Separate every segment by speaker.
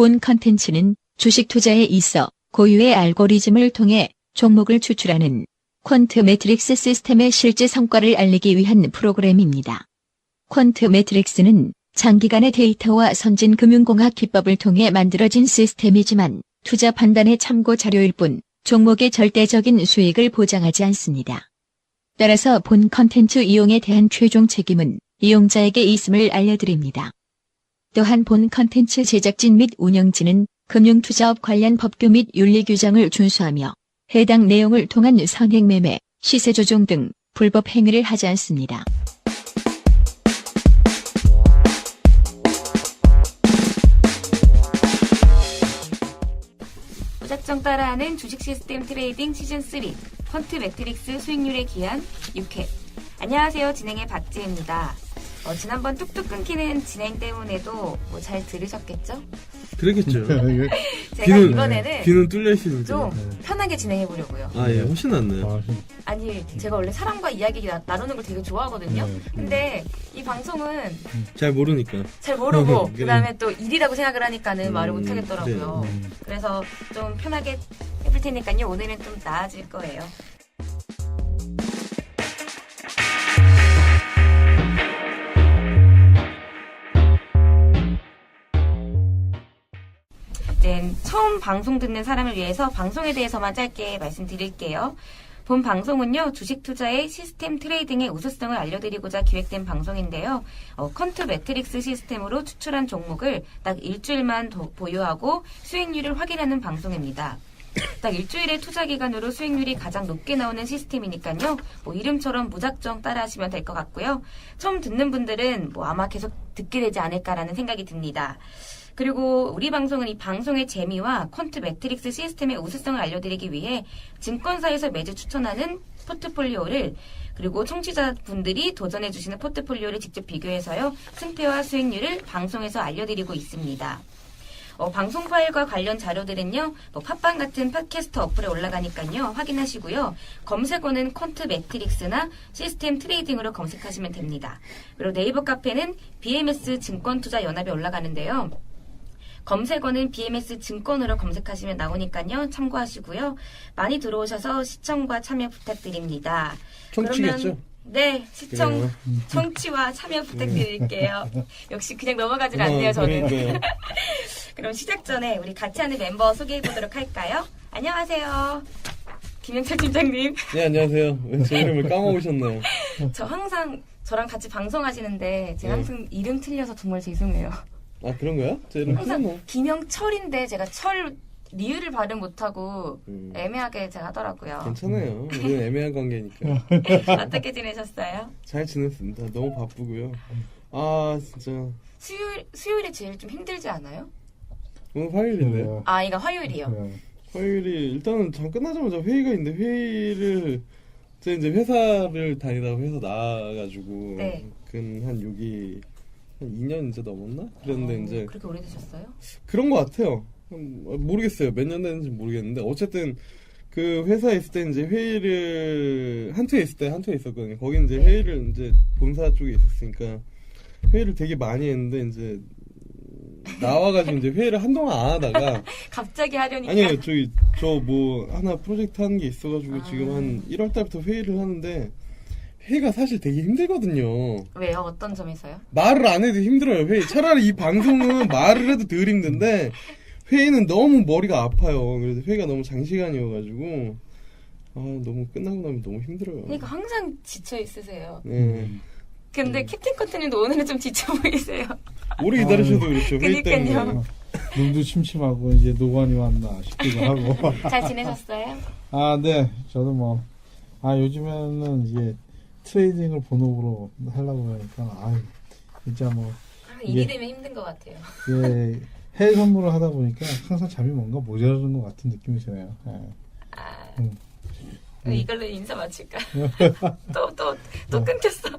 Speaker 1: 본 컨텐츠는 주식 투자에 있어 고유의 알고리즘을 통해 종목을 추출하는 퀀트 매트릭스 시스템의 실제 성과를 알리기 위한 프로그램입니다. 퀀트 매트릭스는 장기간의 데이터와 선진 금융공학 기법을 통해 만들어진 시스템이지만 투자 판단의 참고 자료일 뿐 종목의 절대적인 수익을 보장하지 않습니다. 따라서 본 컨텐츠 이용에 대한 최종 책임은 이용자에게 있음을 알려드립니다. 또한 본 컨텐츠 제작진 및 운영진은 금융투자업 관련 법규 및 윤리 규정을 준수하며 해당 내용을 통한 선행매매, 시세조종 등 불법 행위를 하지 않습니다.
Speaker 2: 무작정 따라하는 주식 시스템 트레이딩 시즌3 퀀트 매트릭스 수익률에 기한 6회. 안녕하세요. 진행의 박지혜입니다. 지난번 뚝뚝 끊기는 진행 때문에도 잘 들으셨겠죠?
Speaker 3: 그러겠죠.
Speaker 2: 제가 이번에는
Speaker 3: 귀는 뚫려 있는
Speaker 2: 좀 편하게 진행해 보려고요.
Speaker 3: 아, 예, 훨씬 낫네요.
Speaker 2: 아니, 제가 원래 사람과 이야기 나누는 걸 되게 좋아하거든요. 근데 이 방송은
Speaker 3: 잘 모르니까.
Speaker 2: 잘 모르고 그다음에 또 일이라고 생각을 하니까는 말을 못 하겠더라고요.
Speaker 3: 네.
Speaker 2: 그래서 좀 편하게 해볼 테니까요. 오늘은 좀 나아질 거예요. 이제 처음 방송 듣는 사람을 위해서 방송에 대해서만 짧게 말씀드릴게요. 본 방송은요, 주식 투자의 시스템 트레이딩의 우수성을 알려드리고자 기획된 방송인데요. 퀀트 매트릭스 시스템으로 추출한 종목을 딱 일주일만 보유하고 수익률을 확인하는 방송입니다. 딱 일주일의 투자 기간으로 수익률이 가장 높게 나오는 시스템이니까요. 이름처럼 무작정 따라하시면 될 것 같고요. 처음 듣는 분들은 아마 계속 듣게 되지 않을까라는 생각이 듭니다. 그리고 우리 방송은 이 방송의 재미와 퀀트 매트릭스 시스템의 우수성을 알려드리기 위해 증권사에서 매주 추천하는 포트폴리오를 그리고 청취자분들이 도전해주시는 포트폴리오를 직접 비교해서요. 승패와 수익률을 방송에서 알려드리고 있습니다. 방송 파일과 관련 자료들은요. 팟빵 같은 팟캐스트 어플에 올라가니까요. 확인하시고요. 검색어는 퀀트 매트릭스나 시스템 트레이딩으로 검색하시면 됩니다. 그리고 네이버 카페는 BMS 증권투자연합에 올라가는데요. 검색어는 BMS 증권으로 검색하시면 나오니까요. 참고하시고요. 많이 들어오셔서 시청과 참여 부탁드립니다.
Speaker 3: 청취겠죠?
Speaker 2: 네, 시청, 청취와 참여 부탁드릴게요. 역시 그냥 넘어가질 않네요, 저는. 그럼 시작 전에 우리 같이 하는 멤버 소개해보도록 할까요? 안녕하세요. 김영철 팀장님.
Speaker 3: 네, 안녕하세요. 왜 제 이름을 까먹으셨나요?
Speaker 2: 저 항상 저랑 같이 방송하시는데 제가 항상 이름 틀려서 정말 죄송해요.
Speaker 3: 아, 그런가요? 제 이름
Speaker 2: 항상 김영철인데 제가 철 리을을 발음 못하고 애매하게 제가 하더라고요.
Speaker 3: 괜찮아요. 우리는 애매한 관계니까.
Speaker 2: 어떻게 지내셨어요?
Speaker 3: 잘 지냈습니다. 너무 바쁘고요. 아, 진짜.
Speaker 2: 수요일에 제일 좀 힘들지 않아요?
Speaker 3: 오늘 화요일인데요.
Speaker 2: 아, 이거 화요일이요.
Speaker 3: 화요일이 일단은 잠 끝나자마자 회의가 있는데 회의를 제가 이제 회사를 다니다가 회사 나와가지고
Speaker 2: 네.
Speaker 3: 한 2년 이제 넘었나? 그랬는데 이제
Speaker 2: 그렇게 오래되셨어요?
Speaker 3: 그런 것 같아요. 모르겠어요. 몇 년 됐는지 모르겠는데 어쨌든 그 회사에 있을 때 이제 회의를 한 투에 있었거든요. 거기 이제 회의를 이제 본사 쪽에 있었으니까 회의를 되게 많이 했는데 이제 나와가지고 이제 회의를 한동안 안 하다가
Speaker 2: 갑자기 하려니까
Speaker 3: 아니요, 저 뭐 하나 프로젝트 하는 게 있어가지고 지금 한 1월 달부터 회의를 하는데 회의가 사실 되게 힘들거든요.
Speaker 2: 왜요? 어떤 점에서요?
Speaker 3: 말을 안 해도 힘들어요, 회의. 차라리 이 방송은 말을 해도 덜 힘든데 회의는 너무 머리가 아파요. 그래서 회의가 너무 장시간이어가지고 너무 끝나고 나면 너무 힘들어요.
Speaker 2: 그러니까 항상 지쳐 있으세요.
Speaker 3: 네.
Speaker 2: 근데 캡틴 커튼님도 오늘은 좀 지쳐 보이세요.
Speaker 3: 오래 기다리셔도 그렇죠. 회의 때문에.
Speaker 2: 그러니까요.
Speaker 4: 눈도 침침하고 이제 노관이 왔나 싶기도 하고.
Speaker 2: 잘 지내셨어요?
Speaker 4: 아, 네. 저도 요즘에는 이제 트레이딩을 본업으로 하려고 하니까 진짜
Speaker 2: 일이 되면 힘든 것 같아요.
Speaker 4: 예, 해외 선물을 하다 보니까 항상 잠이 뭔가 모자라는 것 같은 느낌이 드네요.
Speaker 2: 이걸로 인사 마칠까? 또 끊겼어.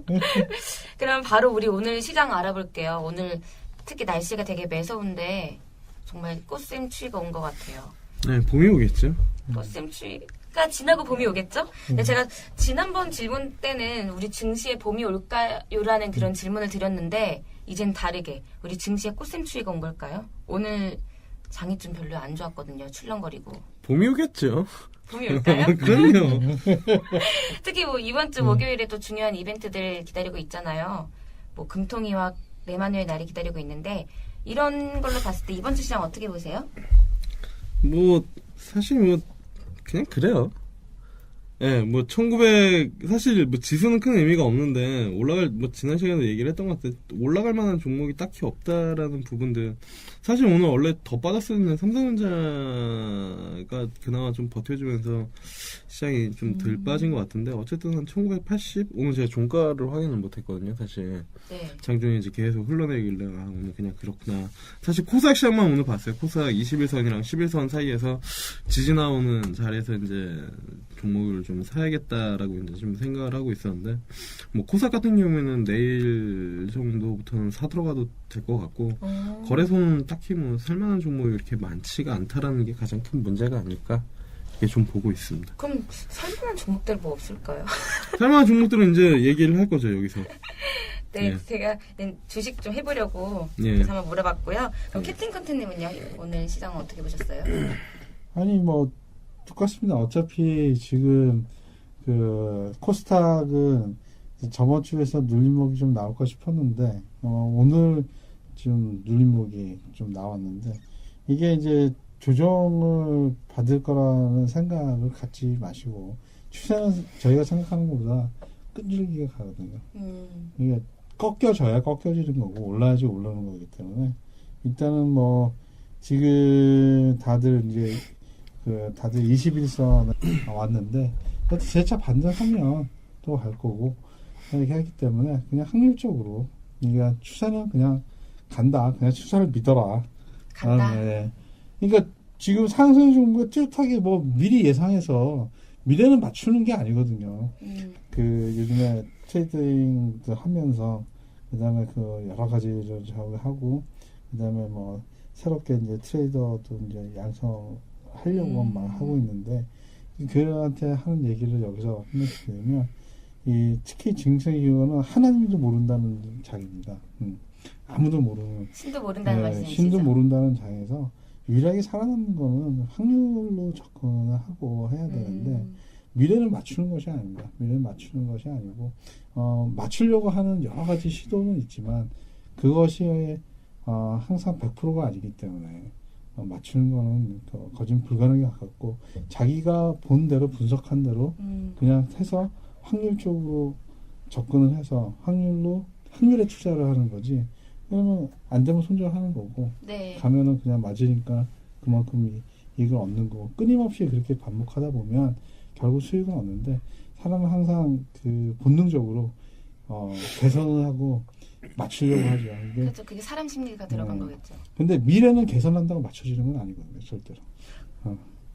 Speaker 2: 그럼 바로 우리 오늘 시장 알아볼게요. 오늘 특히 날씨가 되게 매서운데 정말 꽃샘추위가 온 것 같아요.
Speaker 3: 네, 봄이 오겠죠.
Speaker 2: 꽃샘추위가 지나고 봄이 오겠죠? 근데 제가 지난번 질문 때는 우리 증시에 봄이 올까요라는 그런 질문을 드렸는데 이젠 다르게 우리 증시에 꽃샘추위가 온 걸까요? 오늘 장이 좀 별로 안 좋았거든요. 출렁거리고.
Speaker 3: 봄이 오겠죠.
Speaker 2: 봄이 올까요?
Speaker 3: 그럼요.
Speaker 2: 특히 뭐 이번 주 목요일에 또 중요한 이벤트들 기다리고 있잖아요. 뭐 금통이와 내마누의 날이 기다리고 있는데 이런 걸로 봤을 때 이번 주 시장 어떻게 보세요?
Speaker 3: 뭐 사실 뭐 그냥 그래요. 예, 뭐 1900 사실 뭐 지수는 큰 의미가 없는데 올라갈 뭐 지난 시간에 얘기를 했던 것 같아. 올라갈 만한 종목이 딱히 없다라는 부분들. 사실 오늘 원래 더 빠졌었는 삼성전자가 그나마 좀 버텨주면서 시장이 좀 덜 빠진 것 같은데 어쨌든 한 1980 오늘 제가 종가를 확인을 못했거든요. 사실
Speaker 2: 네.
Speaker 3: 장중에 이제 계속 흘러내길래 아 오늘 그냥 그렇구나. 사실 코스닥 시장만 오늘 봤어요. 코스닥 21선이랑 11선 사이에서 지지 나오는 자리에서 이제 종목을 좀 사야겠다라고 이제 좀 생각을 하고 있었는데 뭐 코스닥 같은 경우에는 내일 정도부터는 사 들어가도 될 것 같고 거래소는 딱히 뭐 살만한 종목이 이렇게 많지가 않다라는 게 가장 큰 문제가 아닐까 이렇게 좀 보고 있습니다.
Speaker 2: 그럼 살만한 종목들 뭐 없을까요?
Speaker 3: 살만한 종목들은 이제 얘기를 할 거죠 여기서.
Speaker 2: 네,
Speaker 3: 예.
Speaker 2: 제가 주식 좀 해보려고
Speaker 3: 예.
Speaker 2: 그래서 한번 물어봤고요. 그럼 캡틴 컨텐님은요? 오늘 시장은 어떻게 보셨어요?
Speaker 4: 아니 뭐 똑같습니다. 어차피 지금 그 코스닥은 저번 주에서 눌림목이 좀 나올까 싶었는데 오늘 좀 눌림목이 좀 나왔는데 이게 이제 조정을 받을 거라는 생각을 갖지 마시고 추세는 저희가 생각하는 것보다 끈질기게 가거든요. 이게 꺾여져야 꺾여지는 거고 올라야지 올라오는 거기 때문에 일단은 뭐 지금 다들 이제 다들 21선 왔는데 또 재차 반등하면 또 갈 거고 이렇게 하기 때문에 그냥 확률적으로 그러니까 추세는 그냥 간다. 그냥 추세를 믿어라.
Speaker 2: 간다.
Speaker 4: 네. 그러니까 지금 상승 종목이 뚜렷하게 뭐 미리 예상해서 미래는 맞추는 게 아니거든요. 그 요즘에 트레이딩도 하면서 그다음에 그 여러 가지를 하고 그다음에 뭐 새롭게 이제 트레이더도 이제 양성하려고 막 하고 있는데 그들한테 하는 얘기를 여기서 하나씩 드리면 특히 증세 기관은 하나님도 모른다는 장입니다. 아무도 모르는
Speaker 2: 신도 모른다는 말씀이시죠?
Speaker 4: 신도 모른다는 장에서 유일하게 살아남는 거는 확률로 접근을 하고 해야 되는데 미래를 맞추는 것이 아닙니다. 미래를 맞추는 것이 아니고 맞추려고 하는 여러 가지 시도는 있지만 그것이 항상 100%가 아니기 때문에 맞추는 거는 거진 불가능에 가깝고 자기가 본 대로 분석한 대로 그냥 해서 확률적으로 접근을 해서 확률에 투자를 하는 거지. 그러면 안 되면 손절하는 거고
Speaker 2: 네.
Speaker 4: 가면은 그냥 맞으니까 그만큼 이익을 얻는 거고 끊임없이 그렇게 반복하다 보면 결국 수익은 얻는데 사람은 항상 그 본능적으로 개선을 하고 맞추려고 하죠.
Speaker 2: 그렇죠. 그게 사람 심리가 들어간 거겠죠.
Speaker 4: 근데 미래는 개선한다고 맞춰지는 건 아니거든요. 절대로.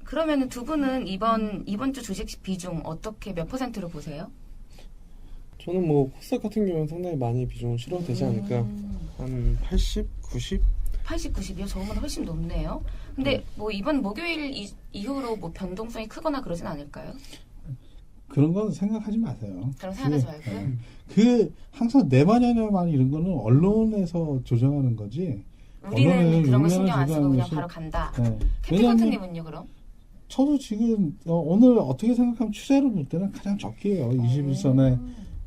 Speaker 2: 그러면은 두 분은 이번 주 주식 비중 어떻게 몇 %로 보세요?
Speaker 3: 저는 뭐 코스닥 같은 경우는 상당히 많이 비중을 실어도 되지 않을까. 한 80, 90?
Speaker 2: 80, 90이요? 저보다 훨씬 높네요. 근데 뭐 이번 목요일 이후로 뭐 변동성이 크거나 그러진 않을까요?
Speaker 4: 그런 건 생각하지 마세요.
Speaker 2: 그럼 생각하지 말고요.
Speaker 4: 항상 내마냐냐만 이런 거는 언론에서 조정하는 거지.
Speaker 2: 우리는 그런 거 신경 안 쓰고
Speaker 4: 조정하는
Speaker 2: 그냥
Speaker 4: 것이-
Speaker 2: 바로 간다.
Speaker 4: 네.
Speaker 2: 캡틴 컨텐님은요 그럼?
Speaker 4: 저도 지금 오늘 어떻게 생각하면 추세를 볼 때는 가장 적게요. 21선에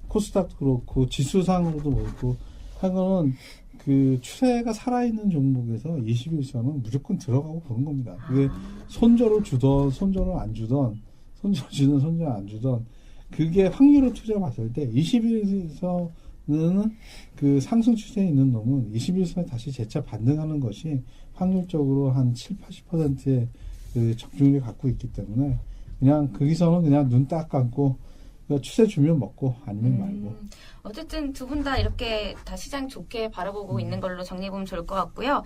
Speaker 4: 코스닥도 그렇고 지수상으로도 그렇고 한 거는 그 추세가 살아있는 종목에서 21선은 무조건 들어가고 보는 겁니다. 그게 손절을 주던 손절을 안 주던 손절 주든 손절 안 주던 그게 확률을 투자 봤을 때 21선은 그 상승 추세에 있는 놈은 21선에 다시 재차 반등하는 것이 확률적으로 한 7, 80%의 그 적중률을 갖고 있기 때문에 그냥 거기서는 그냥 눈 딱 감고 추세 주면 먹고 아니면 말고.
Speaker 2: 어쨌든 두 분 다 이렇게 다 시장 좋게 바라보고 있는 걸로 정리해보면 좋을 것 같고요.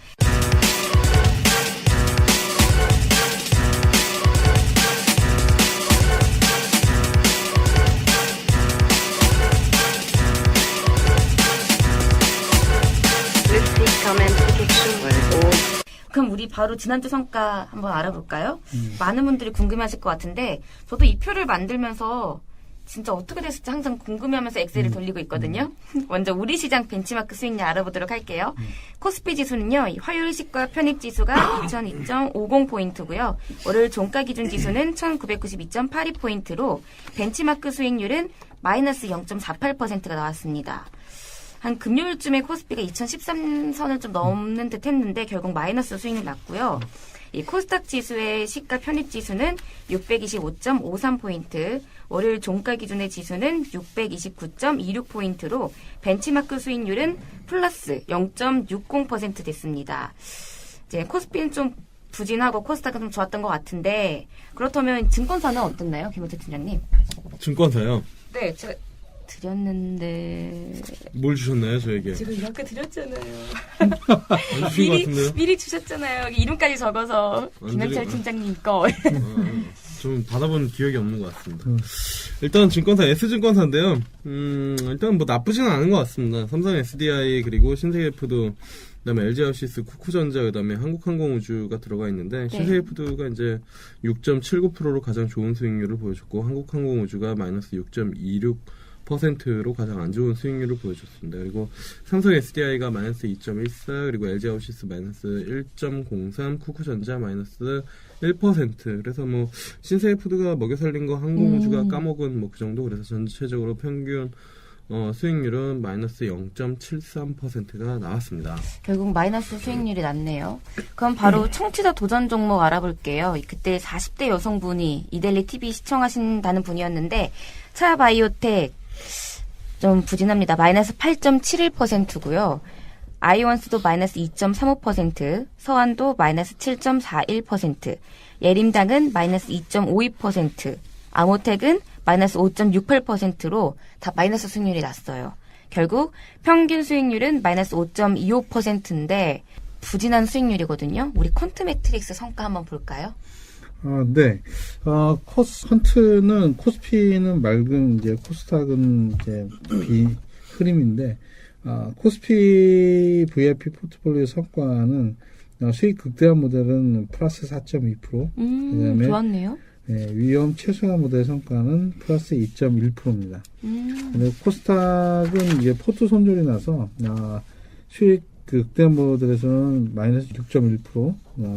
Speaker 2: 그럼 우리 바로 지난주 성과 한번 알아볼까요? 많은 분들이 궁금해하실 것 같은데 저도 이 표를 만들면서 진짜 어떻게 됐을지 항상 궁금해하면서 엑셀을 돌리고 있거든요. 먼저 우리 시장 벤치마크 수익률 알아보도록 할게요. 코스피 지수는요, 이 화요일 시가 편입 지수가 2002.50포인트고요. 월요일 종가 기준 지수는 1992.82포인트로 벤치마크 수익률은 마이너스 0.48%가 나왔습니다. 한 금요일쯤에 코스피가 2013선을 좀 넘는 듯 했는데 결국 마이너스 수익률 났고요. 이 코스닥 지수의 시가 편입 지수는 625.53포인트, 월요일 종가 기준의 지수는 629.26포인트로 벤치마크 수익률은 플러스 0.60% 됐습니다. 이제 코스피는 좀 부진하고 코스닥은 좀 좋았던 것 같은데 그렇다면 증권사는 어땠나요, 김호태 팀장님?
Speaker 3: 증권사요.
Speaker 2: 네, 제가 드렸는데
Speaker 3: 뭘 주셨나요, 저에게?
Speaker 2: 지금 이렇게 드렸잖아요.
Speaker 3: 안 주신 것 같은데요?
Speaker 2: 미리 주셨잖아요. 여기 이름까지 적어서
Speaker 3: 안
Speaker 2: 김현철
Speaker 3: 드리고.
Speaker 2: 팀장님 거.
Speaker 3: 좀 받아본 기억이 없는 것 같습니다. 일단 증권사 S증권사인데요. 일단 뭐 나쁘지는 않은 것 같습니다. 삼성 SDI 그리고 신세계푸드, 그다음에 LG하우시스, 쿠쿠전자, 그다음에 한국항공우주가 들어가 있는데 신세계푸드가 이제 6.79%로 가장 좋은 수익률을 보여줬고 한국항공우주가 마이너스 6.26%로 가장 안 좋은 수익률을 보여줬습니다. 그리고 삼성 SDI가 마이너스 2.14, 그리고 LG하우시스 마이너스 1.03, 쿠쿠전자 마이너스 1%. 그래서 뭐 신세계푸드가 먹여 살린 거 항공우주가 까먹은 뭐 그 정도. 그래서 전체적으로 평균 수익률은 마이너스 0.73%가 나왔습니다.
Speaker 2: 결국 마이너스 수익률이 났네요. 그럼 바로 청취자 도전 종목 알아볼게요. 그때 40대 여성분이 이데일리 TV 시청하신다는 분이었는데 차바이오텍 좀 부진합니다. 마이너스 8.71%고요. 아이원스도 마이너스 2.35%, 서한도 마이너스 7.41%, 예림당은 마이너스 2.52%, 아모텍은 마이너스 5.68%로 다 마이너스 수익률이 났어요. 결국 평균 수익률은 마이너스 5.25%인데 부진한 수익률이거든요. 우리 퀀트 매트릭스 성과 한번 볼까요?
Speaker 4: 네. 퀀트는 코스피는 맑은 이제 코스닥은 이제 흐림인데 코스피 VIP 포트폴리오 성과는 수익 극대화 모델은 플러스 4.2%. 그다음에
Speaker 2: 좋았네요.
Speaker 4: 네, 위험 최소화 모델 성과는 플러스 2.1%입니다. 근데 코스닥은 이제 포트 손절이 나서 수익 극대화 모델에서는 마이너스 6.1%,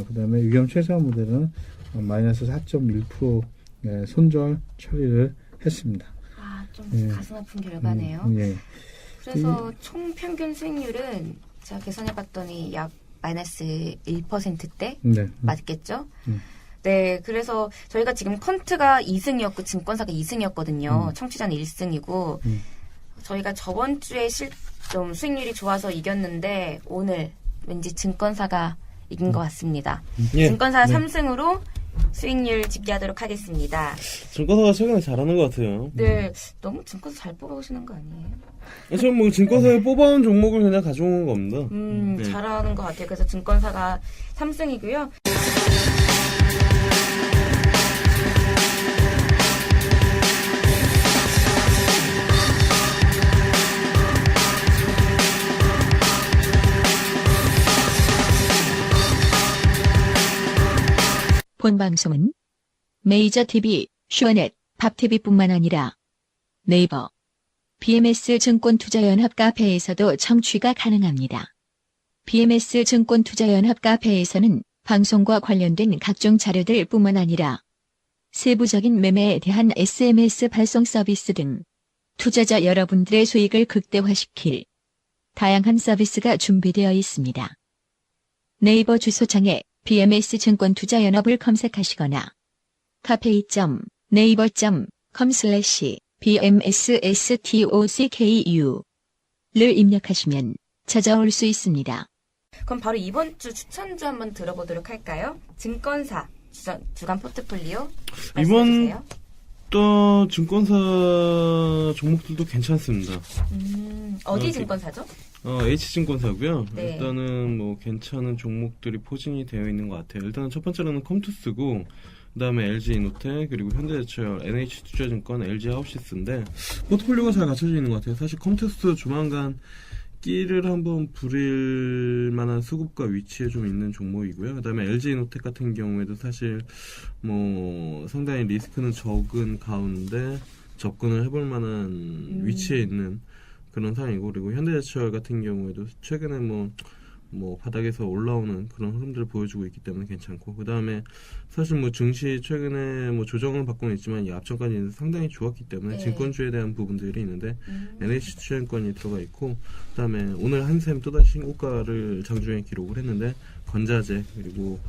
Speaker 4: 그다음에 위험 최소화 모델은 마이너스 4.1% 손절 처리를 했습니다.
Speaker 2: 좀 가슴 아픈 결과네요.
Speaker 4: 예.
Speaker 2: 그래서 총 평균 수익률은 제가 계산해봤더니 약 마이너스 1%대
Speaker 4: 네.
Speaker 2: 맞겠죠? 네, 그래서 저희가 지금 퀀트가 2승이었고 증권사가 2승이었거든요. 청취자는 1승이고 저희가 저번 주에 좀 수익률이 좋아서 이겼는데 오늘 왠지 증권사가 이긴 것 같습니다.
Speaker 3: 예.
Speaker 2: 증권사 3승으로 수익률 집계하도록 하겠습니다.
Speaker 3: 증권사가 최근에 잘하는 것 같아요.
Speaker 2: 네, 너무 증권사 잘 뽑아오시는 거 아니에요?
Speaker 3: 저는 뭐 증권사에 뽑아온 종목을 그냥 가져온 겁니다. 네.
Speaker 2: 잘하는 것 같아요. 그래서 증권사가 3승이고요.
Speaker 1: 본 방송은 메이저 TV, 슈어넷, 밥TV뿐만 아니라 네이버, BMS 증권투자연합 카페에서도 청취가 가능합니다. BMS 증권투자연합 카페에서는 방송과 관련된 각종 자료들 뿐만 아니라 세부적인 매매에 대한 SMS 발송 서비스 등 투자자 여러분들의 수익을 극대화시킬 다양한 서비스가 준비되어 있습니다. 네이버 주소창에 BMS 증권투자연합을 검색하시거나 cafe.naver.com/bmsstocku 를 입력하시면 찾아올 수 있습니다.
Speaker 2: 그럼 바로 이번 주 추천주 한번 들어보도록 할까요? 증권사 주간 포트폴리오 말씀해주세요.
Speaker 3: 또 증권사 종목들도 괜찮습니다.
Speaker 2: 어디 증권사죠?
Speaker 3: H증권사고요.
Speaker 2: 네.
Speaker 3: 일단은 뭐 괜찮은 종목들이 포진이 되어 있는 것 같아요. 일단은 첫 번째로는 컴투스고, 그다음에 LG이노텍, 그리고 현대제철, NH투자증권, LG하우시스인데 포트폴리오가 잘 갖춰져 있는 것 같아요. 사실 컴투스 조만간 끼를 한번 부릴 만한 수급과 위치에 좀 있는 종목이고요. 그다음에 LG이노텍 같은 경우에도 사실 뭐 상당히 리스크는 적은 가운데 접근을 해볼 만한 위치에 있는 그런 상황이고, 그리고 현대제철 같은 경우에도 최근에 뭐 바닥에서 올라오는 그런 흐름들을 보여주고 있기 때문에 괜찮고, 그 다음에 사실 뭐 증시 최근에 뭐 조정을 받고는 있지만 이 앞전까지는 상당히 좋았기 때문에
Speaker 2: 네.
Speaker 3: 증권주에 대한 부분들이 있는데 NH투자증권이 들어가 있고, 그 다음에 오늘 한샘 또다시 신고가를 장중에 기록을 했는데 건자재 그리고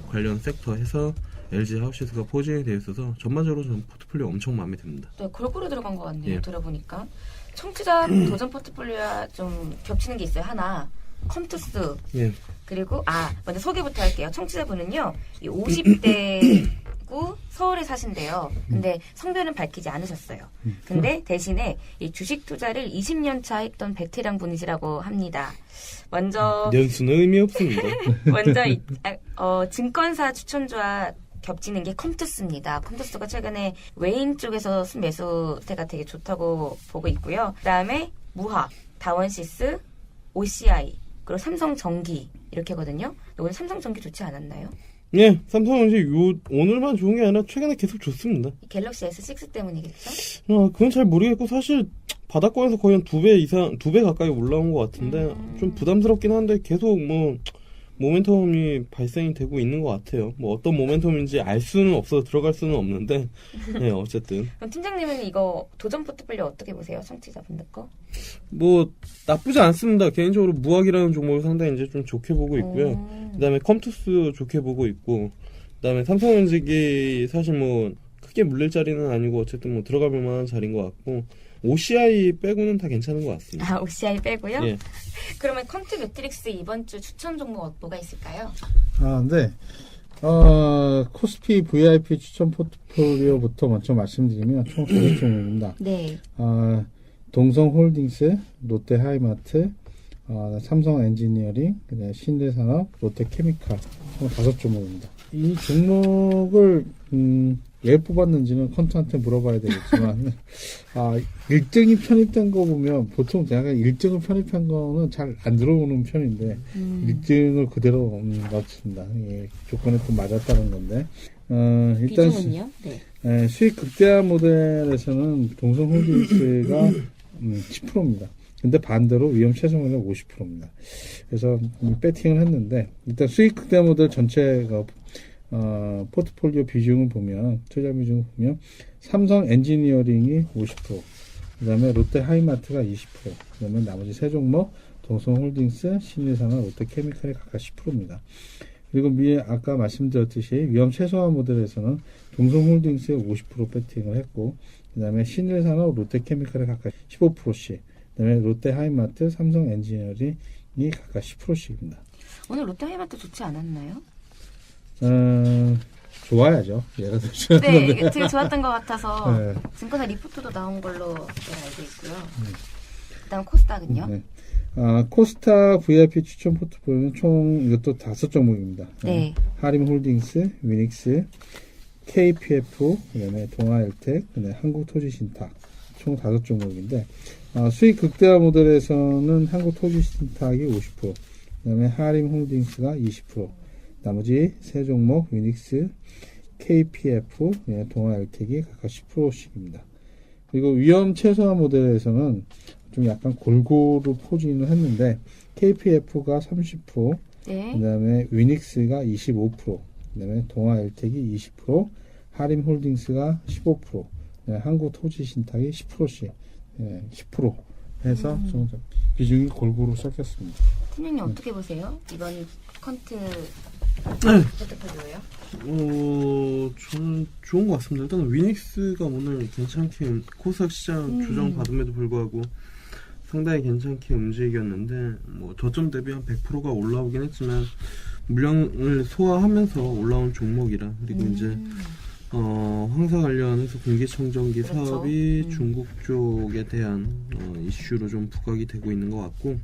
Speaker 3: 관련 섹터 해서 LG 하우시스가 포진이 되어 있어서 전반적으로 저는 포트폴리오 엄청 마음에 듭니다.
Speaker 2: 네, 골고루 들어간 것 같네요.
Speaker 3: 예.
Speaker 2: 들어보니까. 청취자 도전 포트폴리오와 좀 겹치는 게 있어요. 하나. 컴투스.
Speaker 3: 예.
Speaker 2: 그리고 먼저 소개부터 할게요. 청취자분은요. 이 50대고 서울에 사신대요. 근데 성별은 밝히지 않으셨어요. 근데 대신에 이 주식 투자를 20년 차 했던 베테랑 분이시라고 합니다. 먼저
Speaker 3: 연수는 의미 없습니다.
Speaker 2: 증권사 추천주와 겹치는 게 컴투스입니다. 컴투스가 최근에 외인 쪽에서 순매수세가 되게 좋다고 보고 있고요. 그다음에 무화, 다원시스, OCI, 그리고 삼성전기 이렇게거든요. 오늘 삼성전기 좋지 않았나요?
Speaker 3: 예, 삼성전기 오늘만 좋은 게 아니라 최근에 계속 좋습니다.
Speaker 2: 갤럭시 S6 때문이겠죠?
Speaker 3: 그건 잘 모르겠고, 사실 바닥권에서 거의 한 2배 가까이 올라온 것 같은데 좀 부담스럽긴 한데 계속 뭐 모멘텀이 발생이 되고 있는 것 같아요. 뭐 어떤 모멘텀인지 알 수는 없어서 들어갈 수는 없는데, 네, 어쨌든.
Speaker 2: 그럼 팀장님은 이거 도전 포트폴리오 어떻게 보세요? 청취자분들 거?
Speaker 3: 뭐 나쁘지 않습니다. 개인적으로 무학이라는 종목을 상당히 이제 좀 좋게 보고 있고요. 그다음에 컴투스 좋게 보고 있고, 그다음에 삼성전기 사실 뭐 크게 물릴 자리는 아니고 어쨌든 뭐 들어가 볼 만한 자리인 것 같고, OCI 빼고는 다 괜찮은 것 같습니다.
Speaker 2: OCI 빼고요?
Speaker 3: 예.
Speaker 2: 그러면 컨트 매트릭스 이번 주 추천 종목 뭐가 있을까요?
Speaker 4: 네. 코스피 VIP 추천 포트폴리오부터 먼저 말씀드리면 총 5종목입니다.
Speaker 2: 네.
Speaker 4: 동성홀딩스, 롯데하이마트, 삼성엔지니어링, 신대산업, 롯데케미칼 총 5종목입니다. 이 종목을 왜 뽑았는지는 컨트한테 물어봐야 되겠지만 1등이 편입된 거 보면 보통 제가 1등을 편입한 거는 잘 안 들어오는 편인데 1등을 그대로 넣습니다. 예, 조건에 또 맞았다는 건데 일단
Speaker 2: 비중은요? 네.
Speaker 4: 수익 극대화 모델에서는 동성홀딩스가 10%입니다. 근데 반대로 위험 최소한은 50%입니다. 그래서 배팅을 했는데 일단 수익 극대화 모델 전체가 포트폴리오 비중을 보면, 투자 비중을 보면, 삼성 엔지니어링이 50%, 그 다음에 롯데 하이마트가 20%, 그 다음에 나머지 세 종목, 동성홀딩스, 신일산업, 롯데케미칼이 각각 10%입니다. 그리고 아까 말씀드렸듯이 위험 최소화 모델에서는 동성홀딩스에 50% 배팅을 했고, 그 다음에 신일산업, 롯데케미칼이 각각 15%씩, 그 다음에 롯데 하이마트, 삼성 엔지니어링이 각각 10%씩입니다.
Speaker 2: 오늘 롯데 하이마트 좋지 않았나요?
Speaker 4: 좋아야죠. 얘가 더 좋았는데.
Speaker 2: 네, 이게 되게 좋았던 것 같아서
Speaker 4: 네.
Speaker 2: 증권사 리포트도 나온 걸로 알고 있고요. 그다음 코스닥은요?
Speaker 4: 네. 코스타 VIP 추천 포트폴리오는 총 이것도 5종목입니다.
Speaker 2: 네.
Speaker 4: 하림홀딩스, 위닉스, KPF, 그다음에 동아엘텍, 그다음에 한국토지신탁 총 5종목인데 수익 극대화 모델에서는 한국토지신탁이 50%, 그다음에 하림홀딩스가 20%. 나머지 세 종목 위닉스, KPF, 동아엘텍이 각각 10%씩입니다. 그리고 위험 최소화 모델에서는 좀 약간 골고루 포진을 했는데 KPF가 30%,
Speaker 2: 네.
Speaker 4: 그다음에 위닉스가 25%, 그다음에 동아엘텍이 20%, 하림홀딩스가 15%, 한국토지신탁이 10%씩 10% 해서 좀 비중이 골고루 섞였습니다.
Speaker 2: 팀장님 어떻게 보세요? 이번 컨트 포트폴리오요?
Speaker 3: 저는 좋은 것 같습니다. 일단 위닉스가 오늘 괜찮게 코스닥 시장 조정 받음에도 불구하고 상당히 괜찮게 움직였는데 뭐 저점 대비 한 100%가 올라오긴 했지만 물량을 소화하면서 올라온 종목이라, 그리고 이제 황사 관련해서 공기청정기
Speaker 2: 그렇죠.
Speaker 3: 사업이 중국 쪽에 대한 이슈로 좀 부각이 되고 있는 것 같고,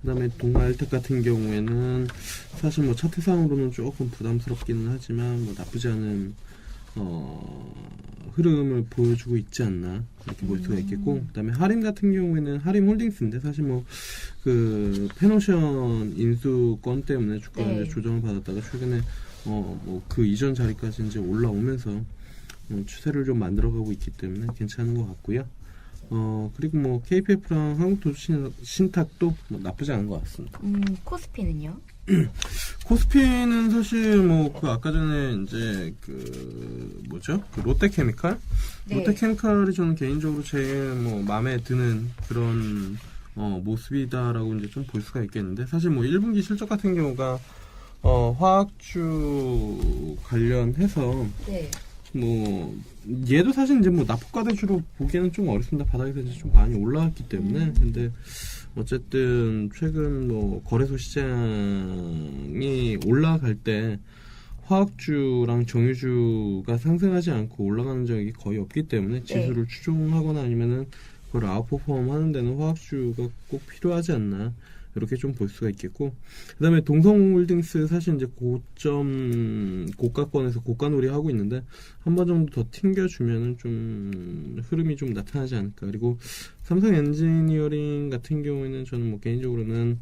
Speaker 3: 그다음에 동아엘텍 같은 경우에는 사실 뭐 차트상으로는 조금 부담스럽기는 하지만 뭐 나쁘지 않은 흐름을 보여주고 있지 않나 그렇게 볼 수가 있겠고, 그다음에 하림 같은 경우에는 하림홀딩스인데 사실 뭐 그 페노션 인수권 때문에 주가가
Speaker 2: 네.
Speaker 3: 이제 조정을 받았다가 최근에 뭐 그 이전 자리까지 이제 올라오면서 추세를 좀 만들어가고 있기 때문에 괜찮은 것 같고요. 그리고 뭐 KPF랑 한국도시신탁도 뭐 나쁘지 않은 것 같습니다.
Speaker 2: 코스피는요?
Speaker 3: 코스피는 사실 뭐 그 아까 전에 이제 그 뭐죠? 그 롯데케미칼?
Speaker 2: 네.
Speaker 3: 롯데케미칼이 저는 개인적으로 제일 뭐 마음에 드는 그런 모습이다라고 이제 좀 볼 수가 있겠는데, 사실 뭐 1분기 실적 같은 경우가 화학주 관련해서
Speaker 2: 네.
Speaker 3: 뭐 얘도 사실 이제 뭐 납품과대주로 보기에는 좀 어렵습니다. 바닥에서 이제 좀 많이 올라왔기 때문에. 근데 어쨌든 최근 뭐 거래소 시장이 올라갈 때 화학주랑 정유주가 상승하지 않고 올라가는 적이 거의 없기 때문에 지수를 추종하거나 아니면은 그걸 아웃퍼폼 하는 데는 화학주가 꼭 필요하지 않나, 이렇게 좀 볼 수가 있겠고, 그 다음에 동성홀딩스 사실 이제 고가권에서 고가놀이 하고 있는데, 한 번 정도 더 튕겨주면은 좀 흐름이 좀 나타나지 않을까. 그리고 삼성 엔지니어링 같은 경우에는 저는 뭐 개인적으로는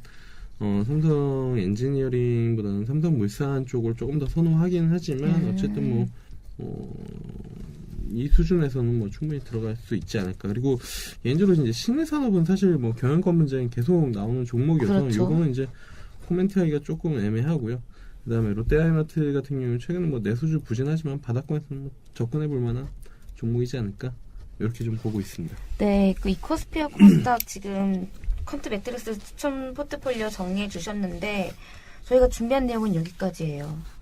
Speaker 3: 삼성 엔지니어링보다는 삼성물산 쪽을 조금 더 선호하긴 하지만, 어쨌든 이 수준에서는 뭐 충분히 들어갈 수 있지 않을까. 그리고 개인적으로 이제 신흥산업은 사실 뭐 경영권 문제는 계속 나오는 종목이어서,
Speaker 2: 그렇죠.
Speaker 3: 이거는 이제 코멘트하기가 조금 애매하고요. 그다음에 롯데하이마트 같은 경우는 최근에 뭐 내수주 부진하지만 바닥권에서는 뭐 접근해 볼 만한 종목이지 않을까, 이렇게 좀 보고 있습니다.
Speaker 2: 네, 그 이 코스피와 코스닥 지금 퀀트 매트릭스 추천 포트폴리오 정리해 주셨는데, 저희가 준비한 내용은 여기까지예요.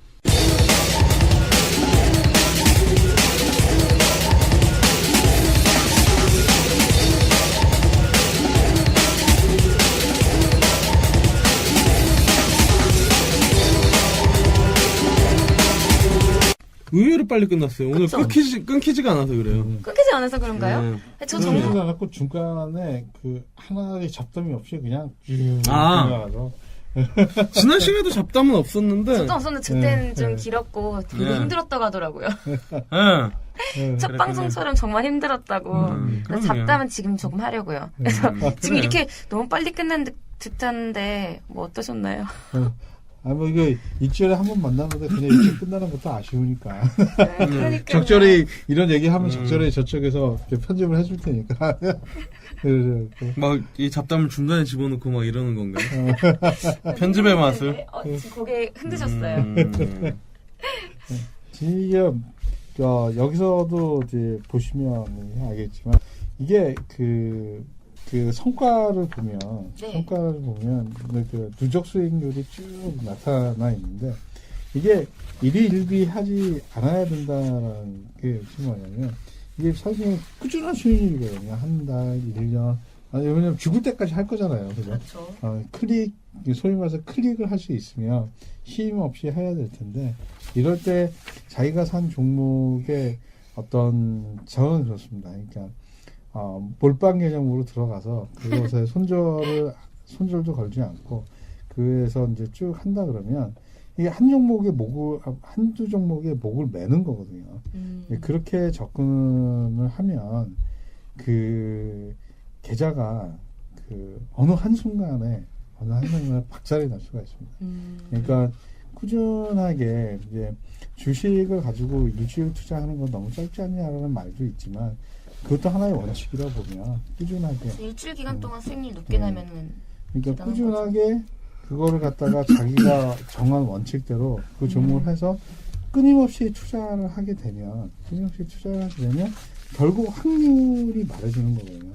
Speaker 3: 의외로 빨리 끝났어요. 오늘
Speaker 2: 그쵸?
Speaker 3: 끊기지가 않아서 그래요.
Speaker 2: 끊기지 않아서 그런가요? 저 정말
Speaker 4: 끊기지 않았고 중간에 그 하나의 잡담이 없이 그냥 쭉
Speaker 3: 아.
Speaker 4: 지나가서
Speaker 3: 지난 시간에도 잡담은 없었는데.
Speaker 2: 저도 없었는데 그때는
Speaker 4: 네,
Speaker 2: 좀
Speaker 4: 네.
Speaker 2: 길었고 되게
Speaker 3: 네.
Speaker 2: 힘들었다고 하더라고요.
Speaker 3: 예.
Speaker 2: 첫
Speaker 3: 그랬군요.
Speaker 2: 방송처럼 정말 힘들었다고. 그래서
Speaker 3: 그럼요.
Speaker 2: 잡담은 지금 조금 하려고요. 그래서 지금
Speaker 3: 그래요.
Speaker 2: 이렇게 너무 빨리 끝난 듯한데 뭐 어떠셨나요?
Speaker 4: 뭐 이거 일주일에 한 번 만나는데 그냥 일주일 끝나는 것도 아쉬우니까
Speaker 2: 그러니까
Speaker 4: 적절히 이런 얘기하면 적절히 저쪽에서 이렇게 편집을 해줄 테니까 그래서
Speaker 3: 막 이 잡담을 중간에 집어넣고 막 이러는 건가요? 편집의 맛을.
Speaker 2: 지금 고개 흔드셨어요.
Speaker 4: 이게 여기서도 이제 보시면 알겠지만 이게 그 성과를 보면 그 누적 수익률이 쭉 나타나 있는데, 이게 일희일비하지 않아야 된다라는 게 무슨 말이냐면, 이게 사실 꾸준한 수익률이거든요. 한 달, 1년. 왜냐면 죽을 때까지 할 거잖아요. 그죠?
Speaker 2: 그렇죠.
Speaker 4: 소위 말해서 클릭을 할 수 있으면 쉼 없이 해야 될 텐데, 이럴 때 자기가 산 종목의 어떤, 저는 그렇습니다. 그러니까, 몰빵 개념으로 들어가서 그것에 손절도 걸지 않고, 그에서 이제 쭉 한다 그러면, 이게 한두 종목의 목을 매는 거거든요. 그렇게 접근을 하면, 계좌가 어느 한순간에 박살이 날 수가 있습니다. 그러니까 꾸준하게 이제 주식을 가지고 일주일 투자하는 건 너무 짧지 않냐라는 말도 있지만, 그것도 하나의 원칙이라 보면 꾸준하게,
Speaker 2: 일주일 기간 동안 수익률 높게 나면은
Speaker 4: 그러니까
Speaker 2: 대단한
Speaker 4: 꾸준하게 그거를 갖다가 자기가 정한 원칙대로 그 종목을 해서 끊임없이 투자를 하게 되면 결국 확률이 말해주는 거거든요.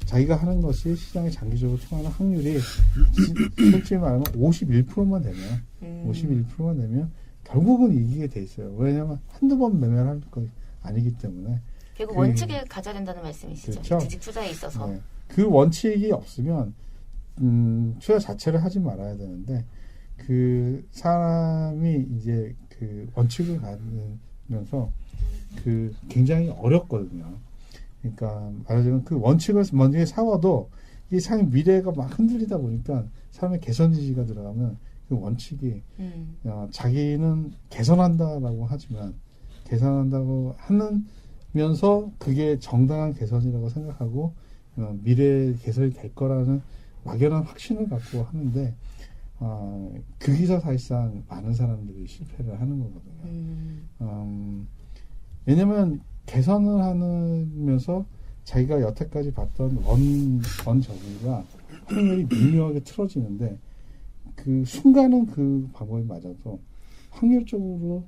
Speaker 4: 자기가 하는 것이 시장에 장기적으로 통하는 확률이 솔직히 말하면 51%만 되면 결국은 이기게 돼 있어요. 왜냐하면 한두 번 매매를 할 거 아니기 때문에.
Speaker 2: 결국 원칙을 가져야 된다는 말씀이시죠.
Speaker 4: 그렇죠.
Speaker 2: 주식 투자에 있어서.
Speaker 4: 네. 그 원칙이 없으면 투자 자체를 하지 말아야 되는데, 그 사람이 이제 그 원칙을 가지면서 굉장히 어렵거든요. 그러니까 말하자면 그 원칙을 먼저 세워도 이 사람의 미래가 막 흔들리다 보니까 사람의 개선지지가 들어가면 그 원칙이 자기는 개선한다라고 하지만, 개선한다고 하면서 그게 정당한 개선이라고 생각하고 미래 개선이 될 거라는 막연한 확신을 갖고 하는데, 거기서 사실상 많은 사람들이 실패를 하는 거거든요. 왜냐면 개선을 하면서 자기가 여태까지 봤던 원 저기가 확률이 미묘하게 틀어지는데 그 순간은 그 방법이 맞아도 확률적으로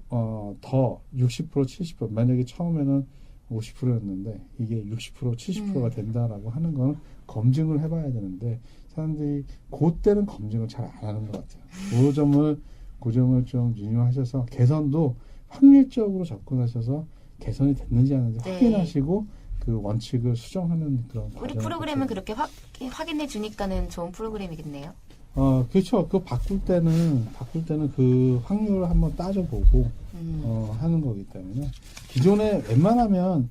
Speaker 4: 더 60% 70% 만약에 처음에는 50%였는데 이게 60% 70%가 된다라고 하는 건 검증을 해봐야 되는데 사람들이 그때는 검증을 잘 안 하는 것 같아요. 그 점을 좀 유념하셔서 개선도 확률적으로 접근하셔서 개선이 됐는지 안 됐는지
Speaker 2: 네.
Speaker 4: 확인하시고 그 원칙을 수정하는 그런
Speaker 2: 우리
Speaker 4: 과정을
Speaker 2: 프로그램은
Speaker 4: 거쳐야
Speaker 2: 그렇게 확인해 주니까는 좋은 프로그램이겠네요.
Speaker 4: 그렇죠. 그 바꿀 때는 그 확률을 한번 따져보고 하는 거기 때문에 기존에 웬만하면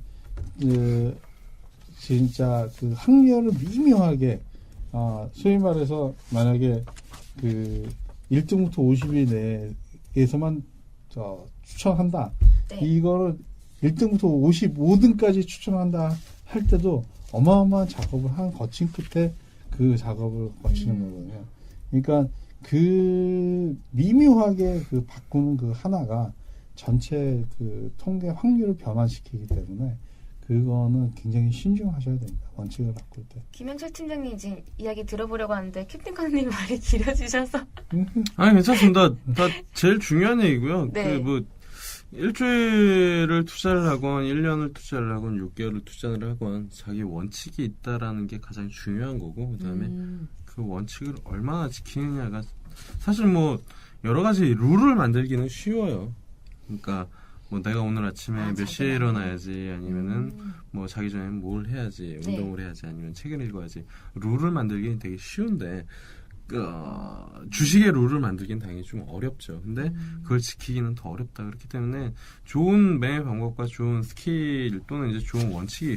Speaker 4: 진짜 그 확률을 미묘하게 소위 말해서 만약에 그 1등부터 50위 내에서만 추천한다.
Speaker 2: 네.
Speaker 4: 이거를 1등부터 55등까지 추천한다 할 때도 어마어마한 작업을 거친 끝에 그 작업을 거치는 거거든요. 그러니까 그 미묘하게 그 바꾸는 그 하나가 전체 그 통계 확률을 변화시키기 때문에 그거는 굉장히 신중하셔야 됩니다. 원칙을 바꿀 때.
Speaker 2: 김영철 팀장님 지금 이야기 들어보려고 하는데 캡틴 컨님 말이 길어지셔서
Speaker 3: 아니, 괜찮습니다. 다 제일 중요한 얘기고요.
Speaker 2: 네.
Speaker 3: 그 뭐 일주일을 투자를 하건 1년을 투자를 하건 6개월을 투자를 하건 자기 원칙이 있다라는 게 가장 중요한 거고 그다음에 그 원칙을 얼마나 지키느냐가 사실 뭐 여러 가지 룰을 만들기는 쉬워요. 그러니까 뭐 내가 오늘 아침에 몇 시에 일어나야지 아니면은 뭐 자기 전에 뭘 해야지
Speaker 2: 네.
Speaker 3: 운동을 해야지 아니면 책을 읽어야지 룰을 만들기는 되게 쉬운데 주식의 룰을 만들기는 당연히 좀 어렵죠. 근데 그걸 지키기는 더 어렵다. 그렇기 때문에 좋은 매매 방법과 좋은 스킬 또는 이제 좋은 원칙이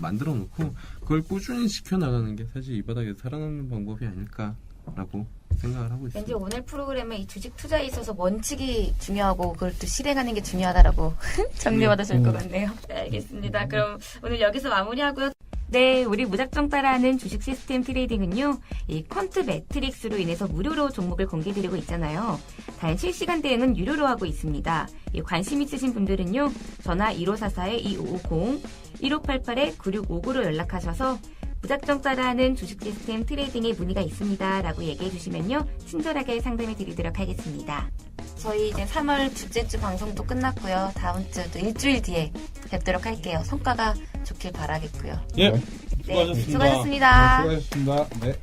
Speaker 3: 만들어 놓고 그걸 꾸준히 지켜나가는 게 사실 이 바닥에서 살아남는 방법이 아닐까라고 생각을 하고
Speaker 2: 왠지
Speaker 3: 있습니다.
Speaker 2: 오늘 프로그램에 이 주식 투자에 있어서 원칙이 중요하고 그걸 또 실행하는 게 중요하다라고 정리받으실 것 같네요. 네, 알겠습니다. 그럼 오늘 여기서 마무리하고요. 네, 우리 무작정 따라하는 주식 시스템 트레이딩은요, 이 퀀트 매트릭스로 인해서 무료로 종목을 공개드리고 있잖아요. 단 실시간 대응은 유료로 하고 있습니다. 관심 있으신 분들은요, 전화 1544-2550, 1588-9659로 연락하셔서 무작정 따라하는 주식 시스템 트레이딩에 문의가 있습니다. 라고 얘기해 주시면요, 친절하게 상담해 드리도록 하겠습니다. 저희 이제 3월 둘째 주 방송도 끝났고요. 다음 주 또 일주일 뒤에 뵙도록 할게요. 성과가 좋길 바라겠고요.
Speaker 3: 예,
Speaker 4: 네.
Speaker 3: 수고하셨습니다.
Speaker 2: 수고하셨습니다.
Speaker 4: 수고하셨습니다. 네.